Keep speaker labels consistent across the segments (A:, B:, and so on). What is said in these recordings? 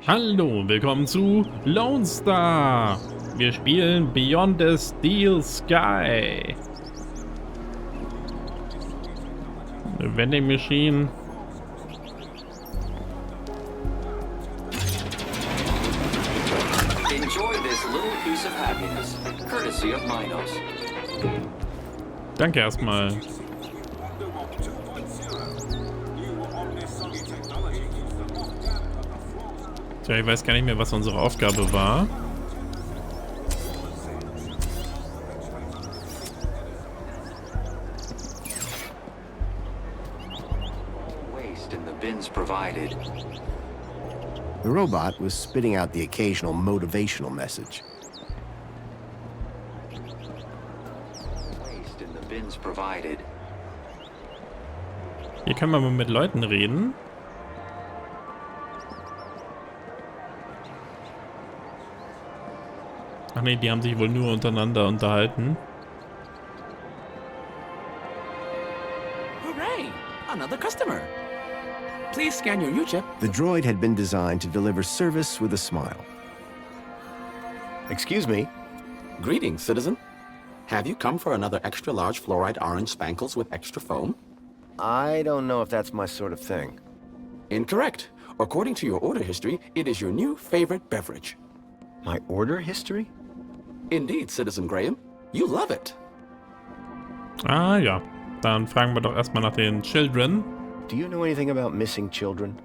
A: Hallo, willkommen zu Lonestar. Wir spielen Beyond the Steel Sky. Eine Vending Machine.
B: Enjoy this little piece of happiness, courtesy of Minos.
A: Danke erstmal. Tja, ich weiß gar nicht mehr, was unsere Aufgabe war.
B: Waste in the bins provided.
C: The robot was spitting out the occasional motivational message.
B: Waste in the bins provided.
A: Hier können wir mal mit Leuten reden. Ach nee, die haben sich wohl nur untereinander unterhalten.
D: Hooray! Another customer. Please scan your U-chip.
C: The droid had been designed to deliver service with a smile. Excuse me.
D: Greetings, citizen. Have you come for another extra large fluoride orange spankles with extra foam?
C: I don't know if that's my sort of thing.
D: Incorrect. According to your order history, it is your new favorite beverage.
C: My order history?
D: Indeed, Citizen Graham. You love it.
A: Ah ja, dann fragen wir doch erstmal nach den Children.
C: Do you know anything about missing children?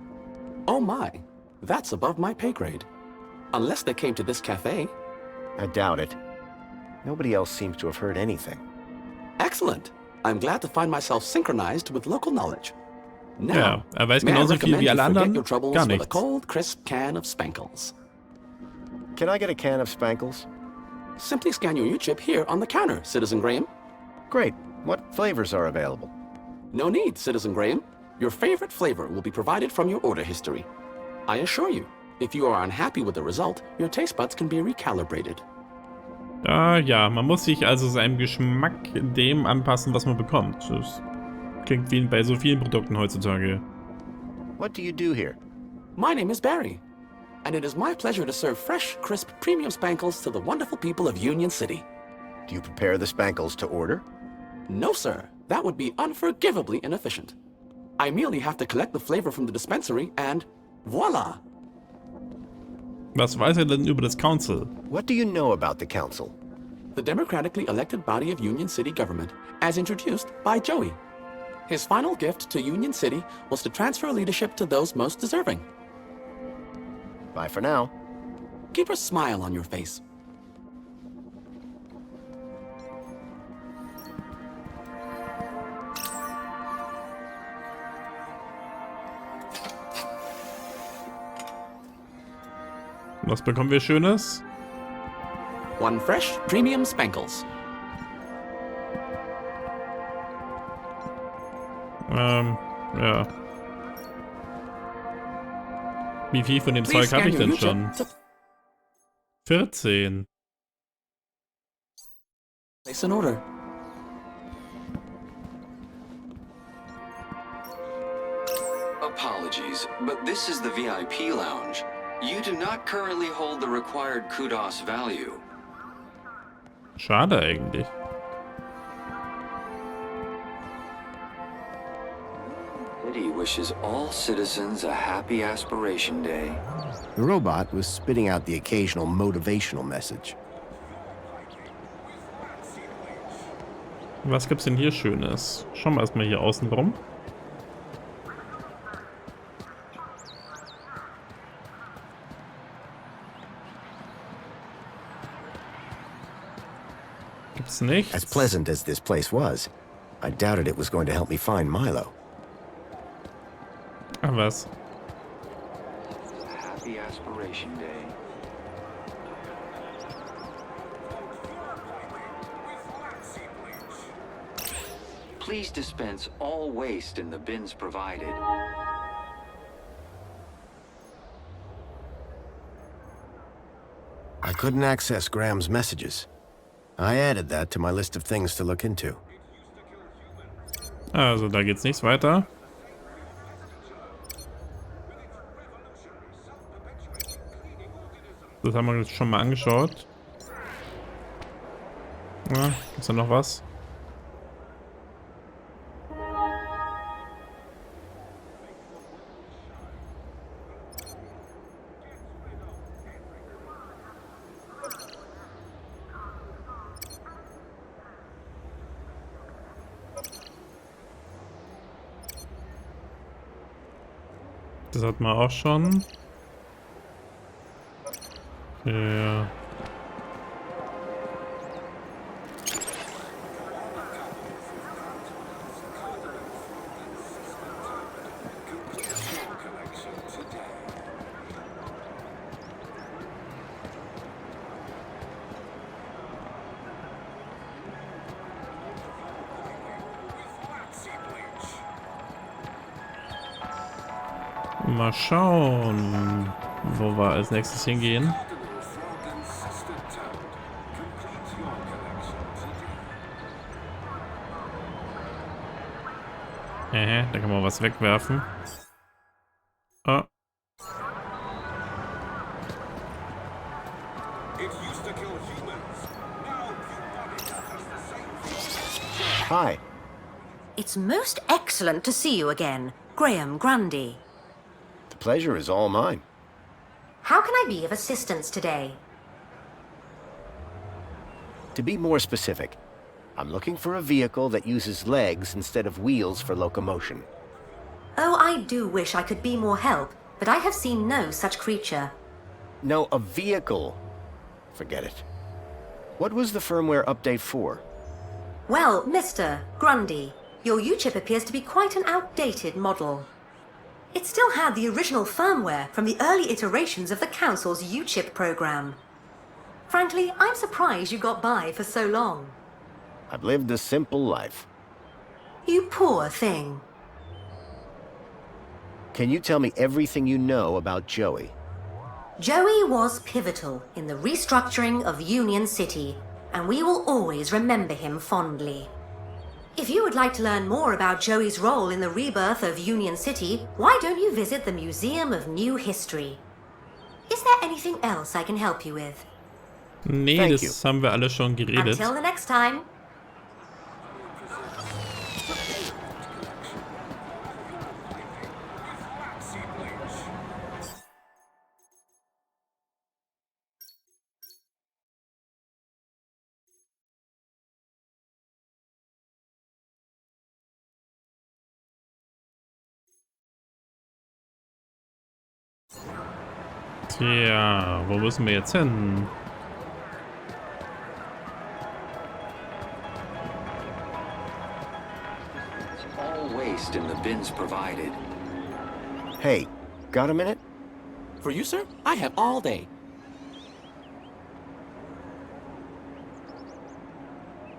D: Oh my. That's above my pay grade. Unless they came to this cafe.
C: I doubt it. Nobody else seems to have heard anything.
D: Excellent. I'm glad to find myself synchronized with local knowledge.
A: Ja,
D: Now,
A: weiß
D: may I
A: genauso viel
D: recommend
A: wie
D: you
A: alle
D: forget
A: anderen.
D: your troubles
A: Gar
D: with a
A: nichts.
D: cold, crisp can of spankles.
C: Can I get a can of spankles?
D: Simply scan your U-chip here on the counter, Citizen Graham.
C: Great. What flavors are available?
D: No need, Citizen Graham. Your favorite flavor will be provided from your order history. I assure you, if you are unhappy with the result, your taste buds can be recalibrated.
A: Ah ja, man muss sich also seinem Geschmack dem anpassen, was man bekommt. Das klingt wie bei so vielen Produkten heutzutage.
C: What do you do here?
D: My name is Barry, and it is my pleasure to serve fresh, crisp, premium spankles to the wonderful people of Union City.
C: Do you prepare the spankles to order?
D: No, sir. That would be unforgivably inefficient. I merely have to collect the flavor from the dispensary and voila!
A: Was weiß er denn über das Council?
C: What do you know about the council?
D: The democratically elected body of Union City government, as introduced by Joey. His final gift to Union City was to transfer leadership to those most deserving.
C: Bye for now.
D: Keep a smile on your face.
A: Was bekommen wir Schönes?
D: One fresh, premium spankles.
A: Ja. Wie viel von dem
D: Please
A: Zeug habe
D: scan
A: ich
D: your
A: denn
D: U-chip
A: schon?
D: to
A: 14.
D: place an order.
B: Apologies, but this is the VIP lounge. You do not currently hold the required kudos value.
A: Schade eigentlich.
B: City wishes all citizens a happy aspiration day.
C: The robot was spitting out the occasional motivational message.
A: Was gibt's denn hier Schönes? Schauen wir erstmal hier außen rum. Gibt's nichts?
C: As pleasant as this place was, I doubted it was going to help me find Milo.
A: Ach was.
B: Happy aspiration day. Please dispense all waste in the bins provided.
C: I couldn't access Graham's messages. I added that to my list of things to look into.
A: Also da geht's nichts weiter. Das haben wir uns schon mal angeschaut. Ja, ist da noch was? Das hatten wir auch schon. Ja. Mal schauen, wo wir als nächstes hingehen. Da kann man was wegwerfen. Oh.
C: Hi.
E: It's most excellent to see you again, Graham Grundy.
C: The pleasure is all mine.
E: How can I be of assistance today?
C: To be more specific, I'm looking for a vehicle that uses legs instead of wheels for locomotion.
E: Oh, I do wish I could be more help, but I have seen no such creature.
C: No, a vehicle. Forget it. What was the firmware update for?
E: Well, Mr. Grundy, your U-chip appears to be quite an outdated model. It still had the original firmware from the early iterations of the Council's U-chip program. Frankly, I'm surprised you got by for so long.
C: I've lived a simple life.
E: You poor thing.
C: Can you tell me everything you know about Joey?
E: Joey was pivotal in the restructuring of Union City, and we will always remember him fondly. If you would like to learn more about Joey's role in the rebirth of Union City, why don't you visit the Museum of New History? Is there anything else I can help you with?
A: Nee,
C: Thank
A: das
C: you.
A: haben wir alle schon geredet.
E: Until the next time.
A: Tja, wo müssen wir jetzt hin?
B: All waste in the bins provided.
C: Hey, got a minute?
D: For you, sir, I have all day.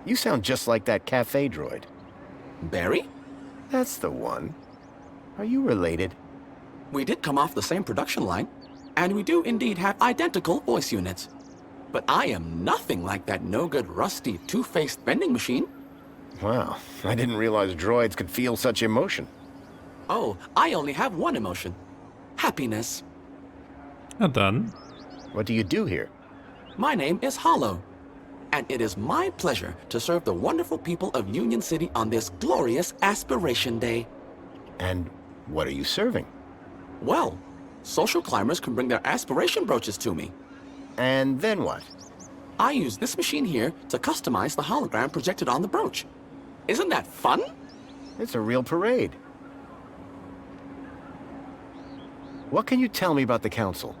C: You sound just like that cafe droid.
D: Barry?
C: That's the one. Are you related?
D: We did come off the same production line, and we do indeed have identical voice units. But I am nothing like that no-good, rusty, two-faced vending machine.
C: Wow, I didn't realize droids could feel such emotion.
D: Oh, I only have one emotion. Happiness.
A: Na dann.
C: What do you do here?
D: My name is Hollow, and it is my pleasure to serve the wonderful people of Union City on this glorious Aspiration Day.
C: And what are you serving?
D: Well, social climbers can bring their aspiration brooches to me.
C: And then what?
D: I use this machine here to customize the hologram projected on the brooch. Isn't that fun?
C: It's a real parade. What can you tell me about the Council?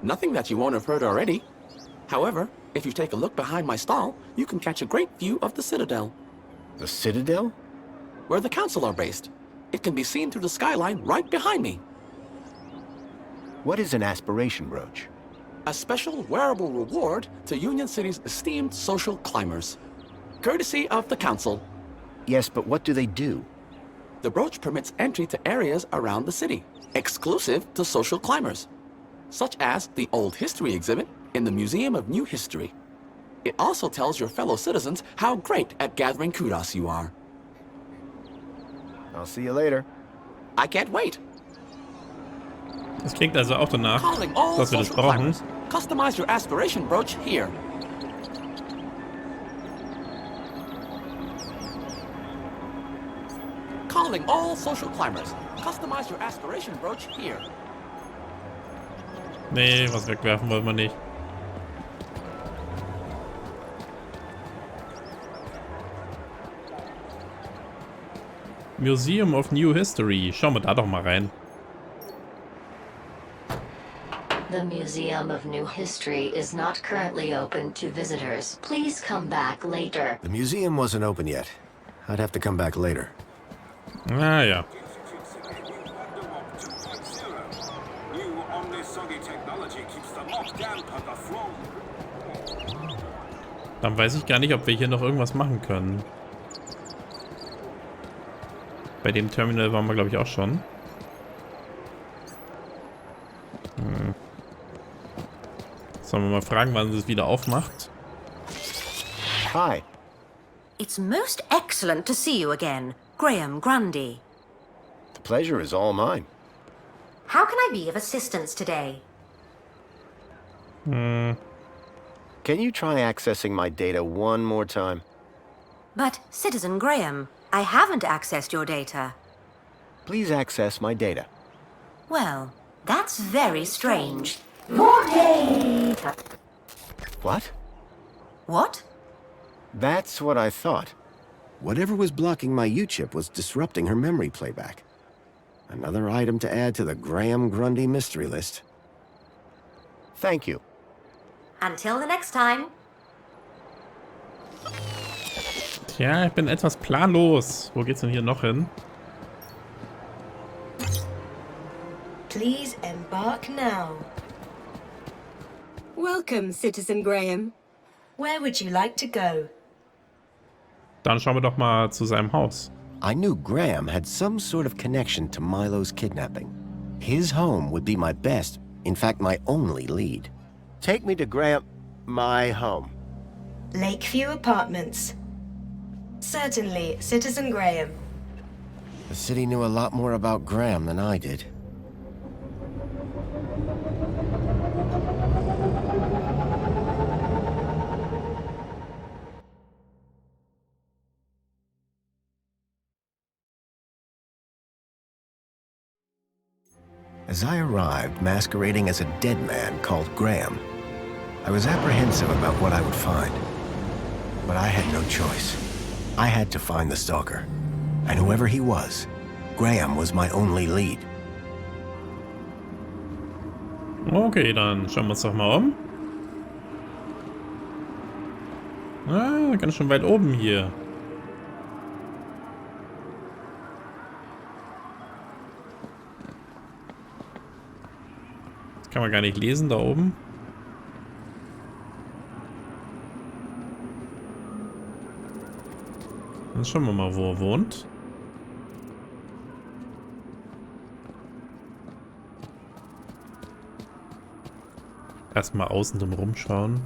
D: Nothing that you won't have heard already. However, if you take a look behind my stall, you can catch a great view of the Citadel,
C: The Citadel?
D: where the Council are based. It can be seen through the skyline right behind me.
C: What is an aspiration brooch?
D: A special wearable reward to Union City's esteemed social climbers. Courtesy of the Council.
C: Yes, but what do they do?
D: The brooch permits entry to areas around the city, exclusive to social climbers, such as the Old History exhibit in the Museum of New History. It also tells your fellow citizens how great at gathering kudos you are.
C: I'll see you later.
D: I can't wait.
A: Das klingt also auch danach,
D: Calling all
A: dass wir das
D: social
A: brauchen.
D: climbers. Customize your aspiration brooch here. Calling all social climbers. Customize your aspiration brooch here.
A: Nee, was wegwerfen wollen wir nicht. Museum of New History. Schauen wir da doch mal rein.
F: The Museum of New History is not currently open to visitors. Please come back later.
C: The museum wasn't open yet. I'd have to come back later.
A: Ah ja. Dann weiß ich gar nicht, ob wir hier noch irgendwas machen können. Bei dem Terminal waren wir, glaube ich, auch schon. Sollen wir mal fragen, wann es wieder aufmacht?
C: Hi.
E: It's most excellent to see you again, Graham Grundy.
C: The pleasure is all mine.
E: How can I be of assistance today?
C: Can you try accessing my data one more time?
E: But, Citizen Graham, I haven't accessed your data.
C: Please access my data.
E: Well, that's very strange. More data.
C: What?
E: What?
C: That's what I thought. Whatever was blocking my U-chip was disrupting her memory playback. Another item to add to the Graham Grundy mystery list. Thank you.
E: Until the next time.
A: Tja, ich bin etwas planlos. Wo geht's denn hier noch hin?
G: Please embark now. Welcome, Citizen Graham. Where would you like to go?
A: Dann schauen wir doch mal zu seinem Haus.
C: I knew Graham had some sort of connection to Milo's kidnapping. His home would be my best, in fact, my only lead. Take me to Graham... my home.
G: Lakeview Apartments. Certainly, Citizen Graham.
C: The city knew a lot more about Graham than I did. As I arrived, masquerading as a dead man called Graham, I was apprehensive about what I would find. But I had no choice. I had to find the stalker. And whoever he was, Graham was my only lead.
A: Okay, dann schauen wir uns doch mal um. Ah, ganz schön weit oben hier. Das kann man gar nicht lesen da oben. Dann schauen wir mal, wo er wohnt. Erstmal außen drum rumschauen.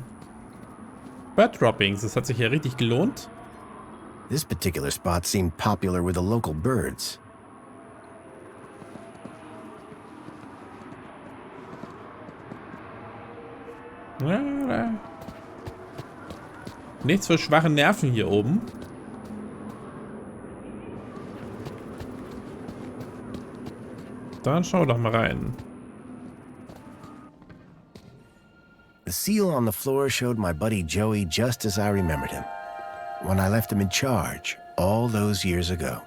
A: Bird Droppings, das hat sich ja richtig gelohnt.
C: This particular spot seemed popular with the local birds.
A: Ja, nichts für schwache Nerven hier oben. Dann schau doch mal rein.
C: The seal on the floor showed my buddy Joey just as I remembered him, when I left him in charge all those years ago.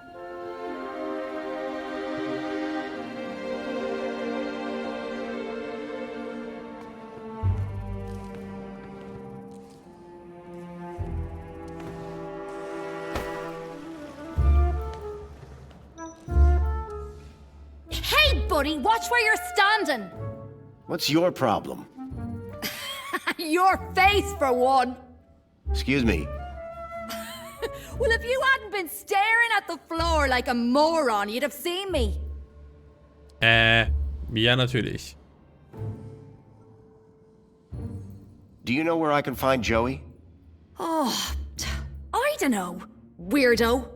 H: Hey, buddy, watch where you're standing.
C: What's your problem?
H: Your face, for one.
C: Excuse me.
H: Well, if you hadn't been staring at the floor like a moron, you'd have seen me.
A: Ja, natürlich.
C: Do you know where I can find Joey?
H: Oh, I don't know, weirdo.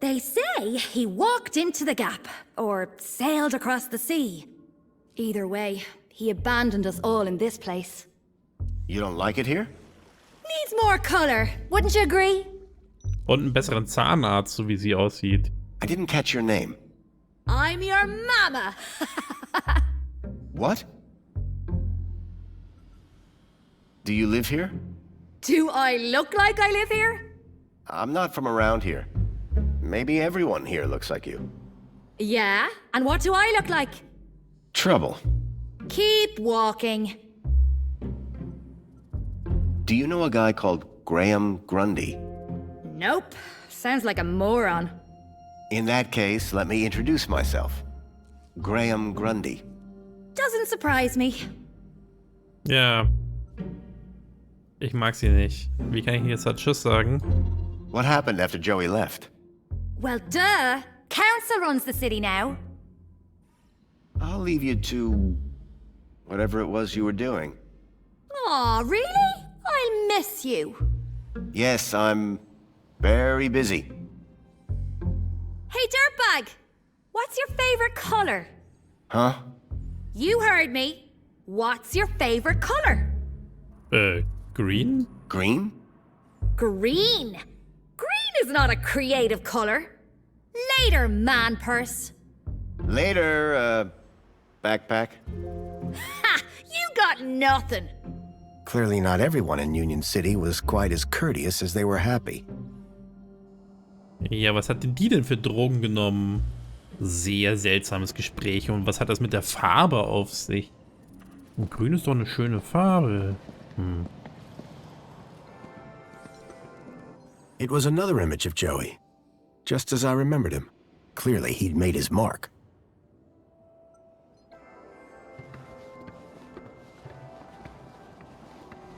H: They say he walked into the gap, or sailed across the sea. Either way, he abandoned us all in this place.
C: You don't like it here?
H: Needs more color, wouldn't you agree?
A: Und einen besseren Zahnarzt, so wie sie aussieht.
C: I didn't catch your name.
H: I'm your mama.
C: What? Do you live here?
H: Do I look like I live here?
C: I'm not from around here. Maybe everyone here looks like you.
H: Yeah, and what do I look like?
C: Trouble.
H: Keep walking.
C: Do you know a guy called Graham Grundy?
H: Nope, sounds like a moron.
C: In that case, let me introduce myself. Graham Grundy.
H: Doesn't surprise me.
A: Ja. Ich mag sie nicht. Wie kann ich jetzt halt Tschüss sagen?
C: What happened after Joey left?
H: Well, duh. Council runs the city now.
C: I'll leave you to whatever it was you were doing.
H: Aw, really? I'll miss you.
C: Yes, I'm very busy.
H: Hey, dirtbag! What's your favorite color?
C: Huh?
H: You heard me. What's your favorite color?
A: Green?
C: Green?
H: Green. Green is not a creative color. Later, man purse.
C: Later, backpack.
H: Ha! You got nothing.
C: Clearly not everyone in Union City was quite as courteous as they were happy.
A: Ja, was hat denn die denn für Drogen genommen? Sehr seltsames Gespräch. Und was hat das mit der Farbe auf sich? Und grün ist doch eine schöne Farbe.
C: It was another image of Joey, just as I remembered him. Clearly, he'd made his mark.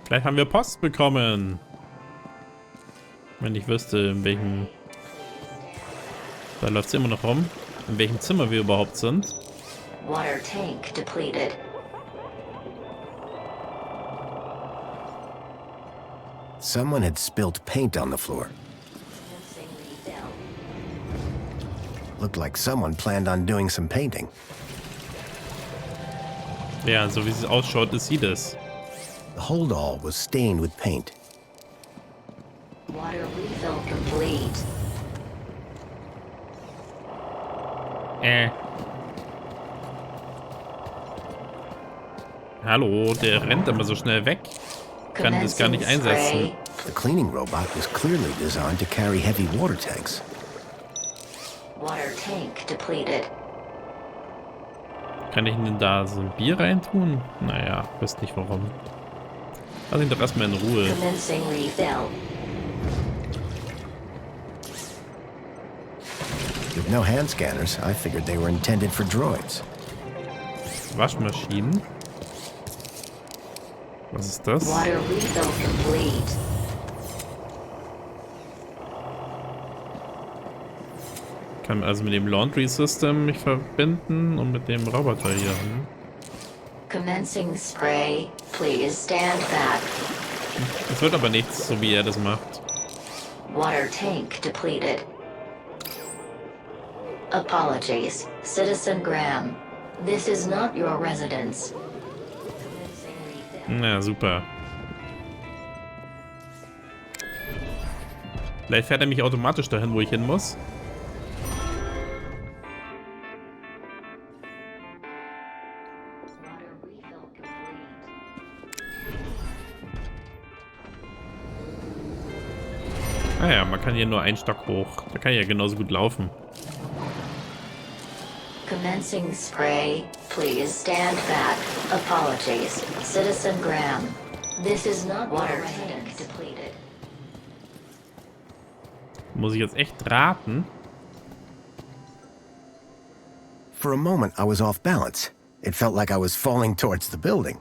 A: Vielleicht haben wir Post bekommen. Wenn ich wüsste, in welchem... Da läuft es immer noch rum. In welchem Zimmer wir überhaupt sind.
F: Water tank depleted.
C: Someone had spilt paint on the floor. Looked like someone planned on doing some painting.
A: Ja, so wie es ausschaut, ist sie das.
C: The holdall was stained with paint.
F: Water refill complete.
A: Hallo, der rennt immer so schnell weg. Kann das gar nicht einsetzen.
C: The cleaning robot was clearly designed to carry heavy water tanks.
F: Water tank depleted.
A: Kann ich denn da so ein Bier reintun? Naja, weiß nicht warum. Lass ihn doch erstmal in Ruhe.
F: Commencing refill.
C: With no hand scanners, I figured they were intended for droids.
A: Waschmaschinen. Was ist das?
F: Water refill complete.
A: Kann also mit dem Laundry System mich verbinden und mit dem Roboter hier.
F: Commencing spray. Please stand back.
A: Es wird aber nichts, so wie er das macht.
F: Water tank depleted. Apologies, Citizen Graham. This is not your residence.
A: Na, super. Vielleicht fährt er mich automatisch dahin, wo ich hin muss. Naja, man kann hier nur einen Stock hoch. Da kann ich ja genauso gut laufen.
F: Commencing spray. Please stand back. Apologies, Citizen Graham. This is not water tank depleted.
A: Muss ich jetzt echt raten?
C: For a moment, I was off balance. It felt like I was falling towards the building.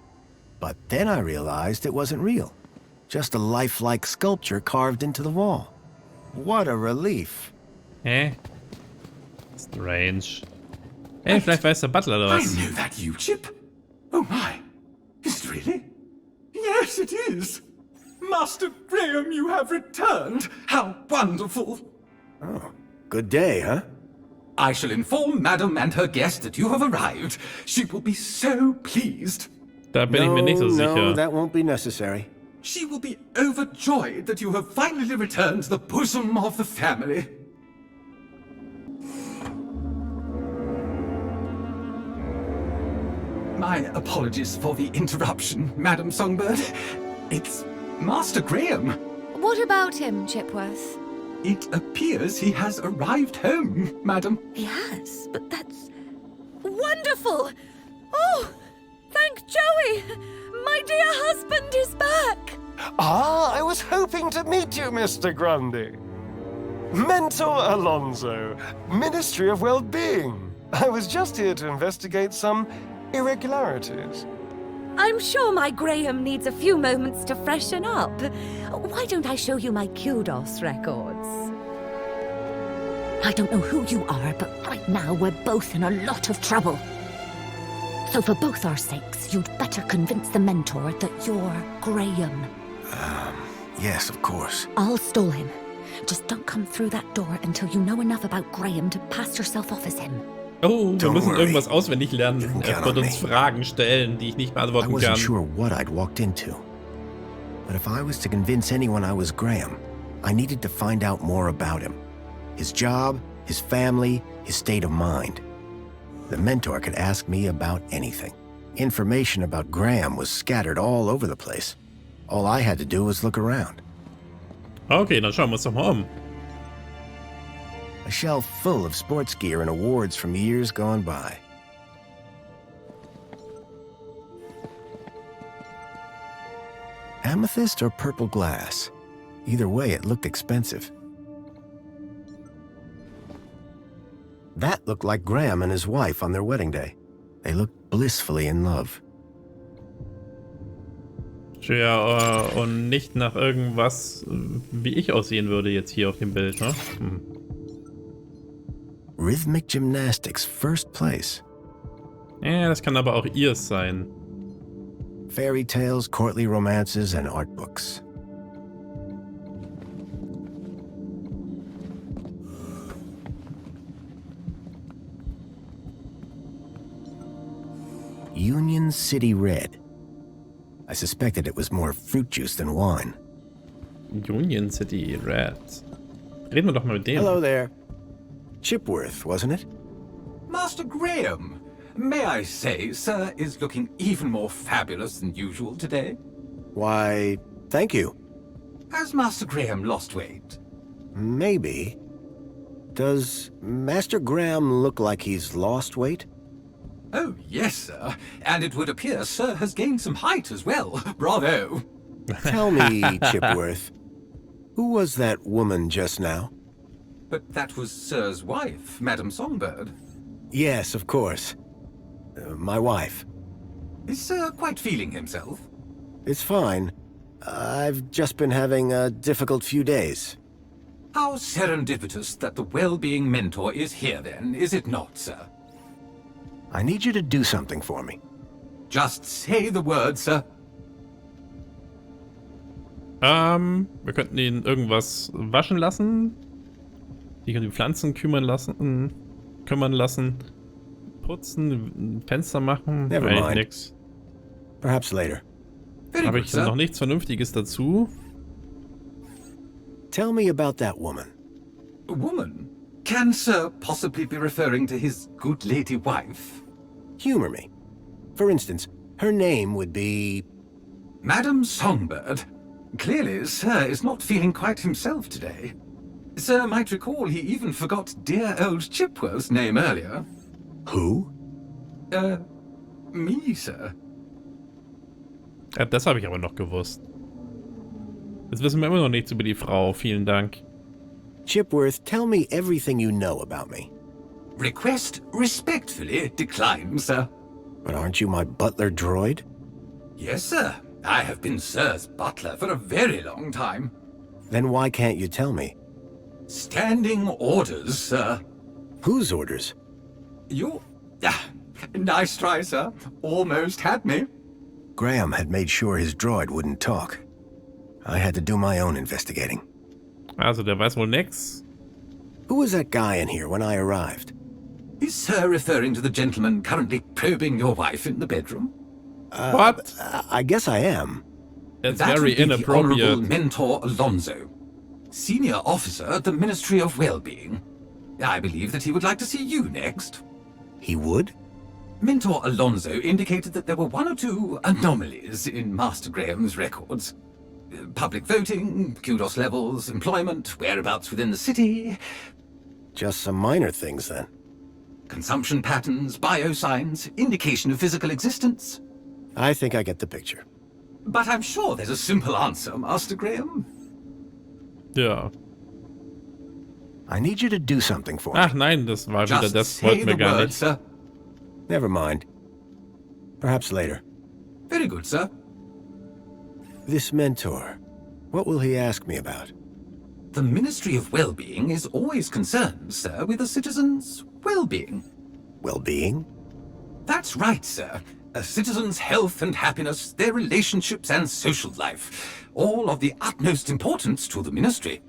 C: But then I realized it wasn't real. Just a lifelike sculpture carved into the wall. What a relief.
A: Hä? Strange. Hey, vielleicht weiß der Butler oder was?
I: I know that you, Chip. Oh my. Is it really? Yes, it is. Master Graham, you have returned. How wonderful.
C: Oh, good day, huh?
I: I shall inform Madam and her guest that you have arrived. She will be so pleased.
A: Da bin ich mir nicht so sicher.
C: No, that won't be necessary.
I: She will be overjoyed that you have finally returned to the bosom of the family. My apologies for the interruption, Madam Songbird. It's Master Graham.
H: What about him, Chipworth?
I: It appears he has arrived home, Madam.
H: He has, but that's wonderful! Oh, thank Joey! My dear husband is back!
J: Ah, I was hoping to meet you, Mr. Grundy. Mentor Alonso, Ministry of Well-Being. I was just here to investigate some irregularities.
G: I'm sure my Graham needs a few moments to freshen up. Why don't I show you my kudos records? I don't know who you are, but right now we're both in a lot of trouble. So for both our sakes, you'd better convince the mentor that you're Graham.
C: Yes, of course.
G: I'll stall him. Just don't come through that door until you know enough about Graham to pass yourself off as him.
A: Oh, wir
C: Don't
A: müssen
C: worry.
A: irgendwas auswendig lernen.
C: You can
A: Er
C: count
A: wird
C: on
A: uns
C: me.
A: Fragen stellen, die ich nicht
C: I
A: beantworten
C: wasn't
A: kann.
C: sure what I'd walked into. But if I was to convince anyone I was Graham, I needed to find out more about him. His job, his family, his state of mind. The mentor could ask me about anything. Information about Graham was scattered all over the place. All I had to do was look around.
A: Okay, dann schauen wir uns doch mal um.
C: A shelf full of sports gear and awards from years gone by. Amethyst or purple glass? Either way, it looked expensive. That looked like Graham and his wife on their wedding day. They looked blissfully in love.
A: Ja, und nicht nach irgendwas, wie ich aussehen würde jetzt hier auf dem Bild, ne?
C: Rhythmic gymnastics, first place.
A: Ja, das kann aber auch ihrs sein.
C: Fairy tales, courtly romances, and art books. Union City Red. I suspected it was more fruit juice than wine.
A: Union City Red. Reden wir doch mal mit dem.
C: Hello there. Chipworth, wasn't it?
I: Master Graham, may I say, sir is looking even more fabulous than usual today.
C: Why, thank you.
I: Has Master Graham lost weight?
C: Maybe. Does Master Graham look like he's lost weight?
I: Oh, yes, sir. And it would appear sir has gained some height as well. Bravo.
C: Tell me, Chipworth, who was that woman just now?
I: But that was sir's wife, Madam Songbird.
C: Yes, of course. My wife.
I: Is sir quite feeling himself?
C: It's fine. I've just been having a difficult few days.
I: How serendipitous that the well-being mentor is here then, is it not, sir?
C: I need you to do something for me.
I: Just say the word, sir.
A: Wir könnten ihn irgendwas waschen lassen. Die können die Pflanzen kümmern lassen. Putzen, Fenster machen.
C: Never mind.
A: Nix.
C: Perhaps later.
I: Very
A: Habe
I: good,
A: ich
I: sir.
A: noch nichts Vernünftiges dazu?
C: Tell me about that woman.
I: A woman? Can sir possibly be referring to his good lady wife?
C: Humor me. For instance, her name would be...
I: Madam Songbird. Clearly, sir is not feeling quite himself today. Sir might recall he even forgot dear old Chipworth's name earlier.
C: Who?
I: Me, sir.
A: Ja, das habe ich aber noch gewusst. Jetzt wissen wir immer noch nichts über die Frau. Vielen Dank.
C: Chipworth, tell me everything you know about me.
I: Request respectfully declined, sir.
C: But aren't you my butler droid?
I: Yes, sir. I have been sir's butler for a very long time.
C: Then why can't you tell me?
I: Standing orders, sir.
C: Whose orders?
I: You... nice try, sir. Almost had me.
C: Graham had made sure his droid wouldn't talk. I had to do my own investigating.
A: Also, der weiß wohl nix.
C: Who was that guy in here when I arrived?
I: Is Sir referring to the gentleman currently probing your wife in the bedroom?
A: What?
C: I guess I am.
A: That's
I: That
A: very
I: would be the Honourable
A: inappropriate.
I: Mentor Alonso, Senior Officer at the Ministry of Wellbeing. I believe that he would like to see you next.
C: He would?
I: Mentor Alonso indicated that there were 1 or 2 anomalies in Master Graham's records. Public voting, kudos levels, employment, whereabouts within the city.
C: Just some minor things, then.
I: Consumption patterns, biosigns, indication of physical existence.
C: I think I get the picture.
I: But I'm sure there's a simple answer, Master Graham.
A: Ja.
C: I need you to do something for me.
A: Ach nein, das war wieder,
I: Just
A: das
I: say
A: wollten wir
I: the
A: gar
I: word,
A: nicht.
I: sir.
C: Never mind. Perhaps later.
I: Very good, sir.
C: This mentor, what will he ask me about?
I: The Ministry of Wellbeing is always concerned, sir, with a citizen's well-being.
C: Well-being?
I: That's right, sir. A citizen's health and happiness, their relationships and social life, all of the utmost importance to the Ministry.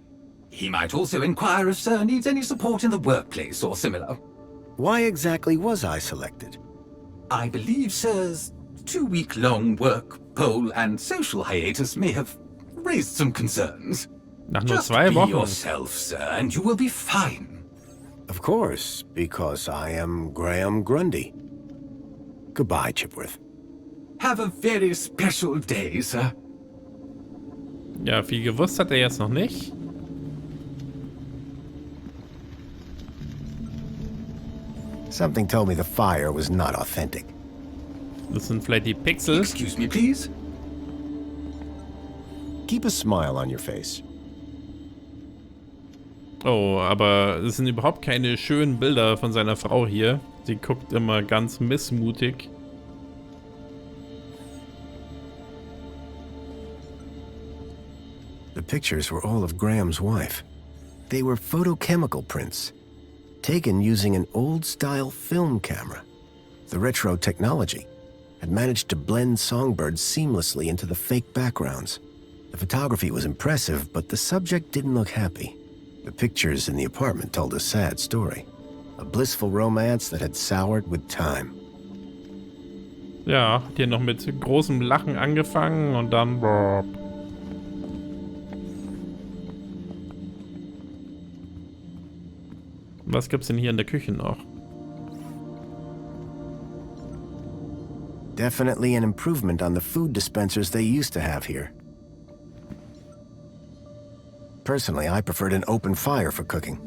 I: He might also inquire if Sir needs any support in the workplace or similar.
C: Why exactly was I selected?
I: I believe Sir's 2-week-long work, poll and social hiatus may have raised some concerns.
A: Nach nur
I: Just
A: 2
I: be
A: Wochen.
I: yourself, sir, and you will be fine.
C: Of course, because I am Graham Grundy. Goodbye, Chipworth.
I: Have a very special day, sir.
A: Ja, viel gewusst hat er jetzt noch nicht.
C: Something told me the fire was not authentic.
A: Das sind vielleicht die Pixel.
I: Excuse me, please.
C: Keep a smile on your face.
A: Oh, aber es sind überhaupt keine schönen Bilder von seiner Frau hier. Sie guckt immer ganz missmutig.
C: The pictures were all of Graham's wife. They were photochemical prints, taken using an old-style film camera. The retro technology had managed to blend songbirds seamlessly into the fake backgrounds. The photography was impressive, but the subject didn't look happy. The pictures in the apartment told a sad story. A blissful romance that had soured with time.
A: Ja, hat hier noch mit großem Lachen angefangen und dann... Boah. Was gibt's denn hier in der Küche noch?
C: Definitely an improvement on the food dispensers they used to have here. Personally, I preferred an open fire for cooking.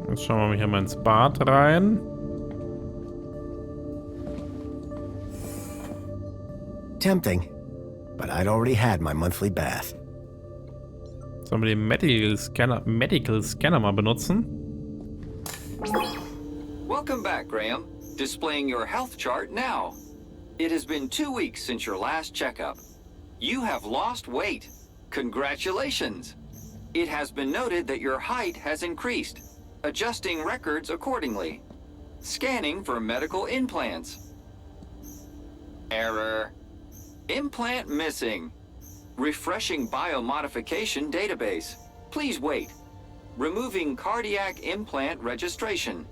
A: Jetzt schauen wir mal hier mal ins Bad rein.
C: Tempting, but I'd already had my monthly bath.
A: Sollen wir den Medical Scanner mal benutzen?
B: Welcome back, Graham. Displaying your health chart now. It has been 2 weeks since your last checkup. You have lost weight. Congratulations. It has been noted that your height has increased. Adjusting records accordingly. Scanning for medical implants. Error. Implant missing. Refreshing biomodification database. Please wait. Removing cardiac implant registration.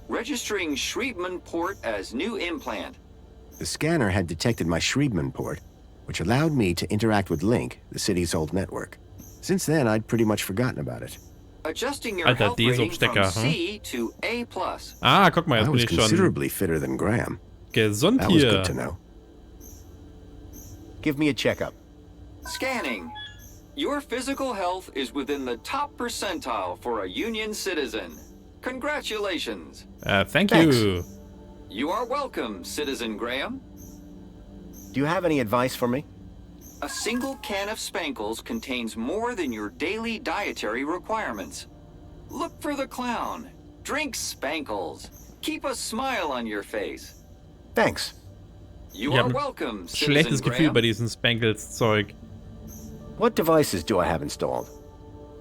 B: Registering Schriebman port as new implant.
C: The scanner had detected my Schriebman port, which allowed me to interact with Link, the city's old network. Since then, I'd pretty much forgotten about it.
B: Adjusting your
A: Alter,
B: health rating
A: Dieselstecker,
B: from C to A+.
A: Ah, guck mal,
C: I
A: jetzt bin
C: was
A: ich schon
C: considerably fitter than Graham.
A: gesund
C: That was
A: hier.
C: good to know. Give me a checkup.
B: Scanning. Your physical health is within the top percentile for a Union citizen. Congratulations.
A: Thank
C: Thanks.
A: you.
B: You are welcome, Citizen Graham.
C: Do you have any advice for me?
B: A single can of Spankles contains more than your daily dietary requirements. Look for the clown. Drink Spankles. Keep a smile on your face.
C: Thanks.
B: You
A: Ich
B: are
A: habe
B: welcome,
A: ein schlechtes
B: Citizen
A: Gefühl
B: Graham.
A: bei diesem Spankles-Zeug.
C: What devices do I have installed?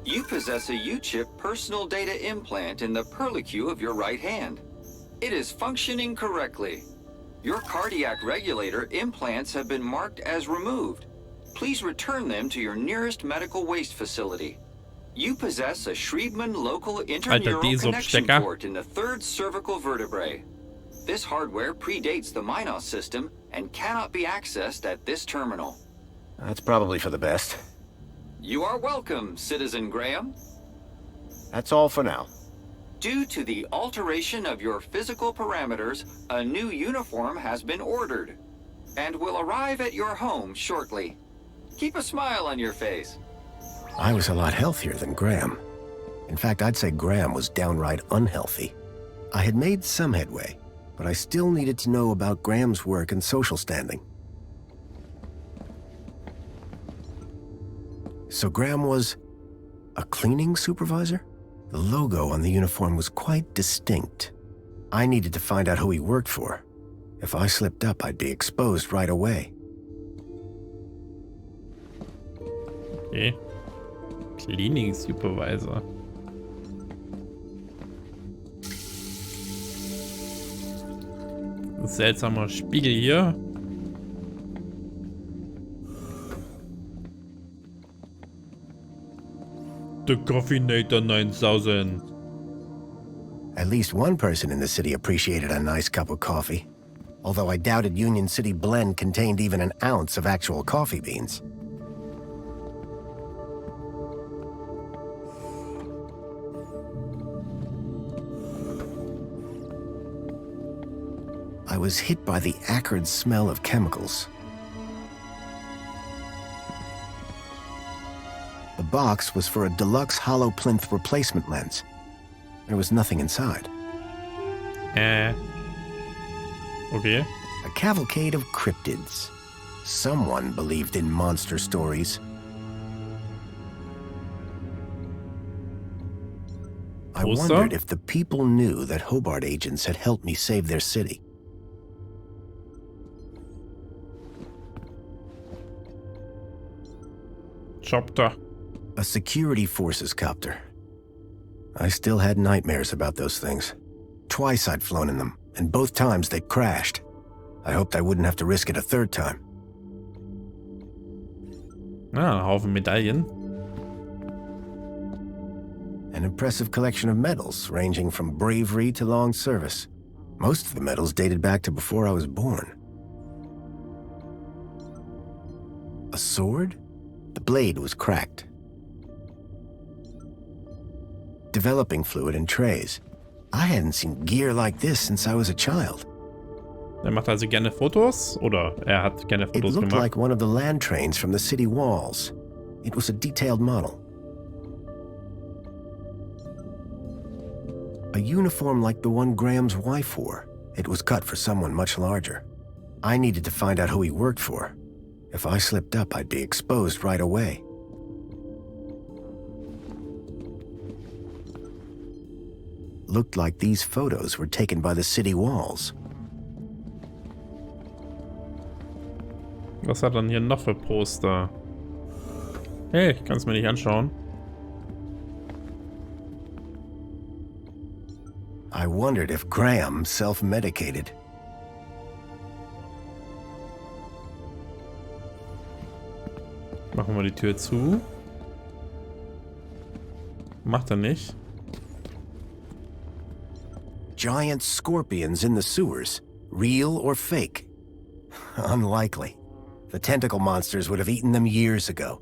B: You possess a U-chip personal data implant in the perlicue of your right hand. It is functioning correctly. Your cardiac regulator implants have been marked as removed. Please return them to your nearest medical waste facility. You possess a Schriebman local
A: Alter,
B: interneural connection
A: D-Substecker.
B: port in the third cervical vertebrae. This hardware predates the Minos system and cannot be accessed at this terminal.
C: That's probably for the best.
B: You are welcome, Citizen Graham.
C: That's all for now.
B: Due to the alteration of your physical parameters, a new uniform has been ordered and will arrive at your home shortly. Keep a smile on your face.
C: I was a lot healthier than Graham. In fact, I'd say Graham was downright unhealthy. I had made some headway, but I still needed to know about Graham's work and social standing. So Graham was a cleaning supervisor? The logo on the uniform was quite distinct. I needed to find out who he worked for. If I slipped up, I'd be exposed right away.
A: Okay. Cleaning Supervisor. Ein seltsamer Spiegel hier. The Coffeenator 9000.
C: At least one person in the city appreciated a nice cup of coffee. Although I doubted Union City Blend contained even an ounce of actual coffee beans. I was hit by the acrid smell of chemicals. The box was for a deluxe hollow plinth replacement lens. There was nothing inside.
A: Okay.
C: A cavalcade of cryptids. Someone believed in monster stories. I
A: Poster?
C: wondered if the people knew that Hobart agents had helped me save their city.
A: Chopter.
C: A security forces copter. I still had nightmares about those things. Twice I'd flown in them, and both times they'd crashed. I hoped I wouldn't have to risk it a third time.
A: Ah, ein Haufen Medaillen.
C: An impressive collection of medals, ranging from bravery to long service. Most of the medals dated back to before I was born. A sword? The blade was cracked. Developing fluid in trays. I hadn't seen gear like this since I was a child.
A: Er macht also gerne Fotos? Oder er hat gerne
C: It
A: Fotos
C: looked
A: gemacht?
C: like one of the land trains from the city walls. It was a detailed model. A uniform like the one Graham's wife wore. It was cut for someone much larger. I needed to find out who he worked for. If I slipped up, I'd be exposed right away. Looked like these photos were taken by the city walls.
A: Was hat er denn hier noch für Poster? Hey, ich kann es mir nicht anschauen.
C: I wondered if Graham self-medicated.
A: Machen wir die Tür zu. Macht er nicht.
C: Giant scorpions in the sewers. Real or fake? Unlikely. The tentacle monsters would have eaten them years ago.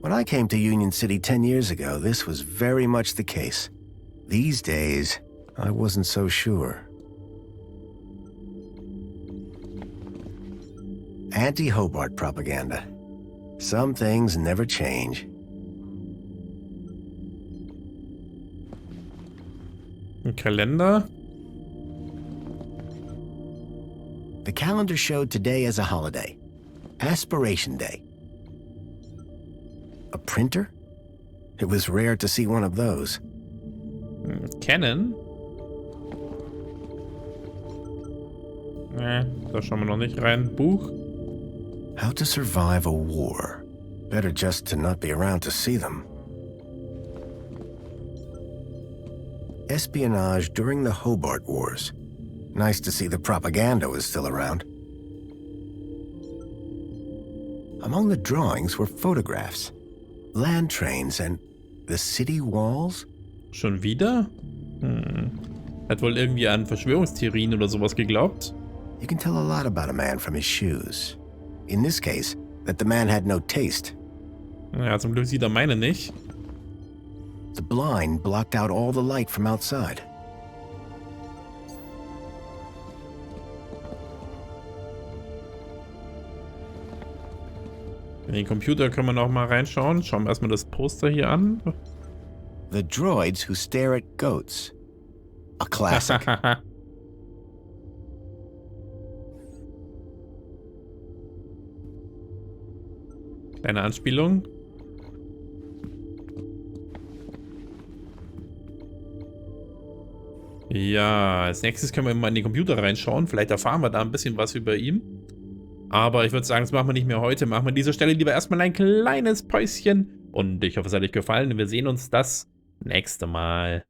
C: When I came to Union City 10 years ago, this was very much the case. These days, I wasn't so sure. Anti-Hobart propaganda. Some things never change.
A: Ein Kalender.
C: The calendar showed today as a holiday. Aspiration Day. A printer? It was rare to see one of those.
A: Canon? Da schauen wir noch nicht rein. Buch.
C: How to survive a war. Better just to not be around to see them. Espionage during the Hobart Wars. Nice to see the propaganda was still around. Among the drawings were photographs, land trains, and the city walls.
A: Schon wieder? Hat wohl irgendwie an Verschwörungstheorien oder sowas geglaubt.
C: You can tell a lot about a man from his shoes. In this case, that the man had no taste.
A: Ja, zum Glück sieht er meine nicht.
C: The blind blocked out all the light from outside.
A: In den Computer können wir noch mal reinschauen. Schauen wir erstmal das Poster hier an.
C: The droids who stare at goats. A classic.
A: Kleine Anspielung. Ja, als nächstes können wir mal in den Computer reinschauen. Vielleicht erfahren wir da ein bisschen was über ihn. Aber ich würde sagen, das machen wir nicht mehr heute. Machen wir an dieser Stelle lieber erstmal ein kleines Päuschen. Und ich hoffe, es hat euch gefallen. Wir sehen uns das nächste Mal.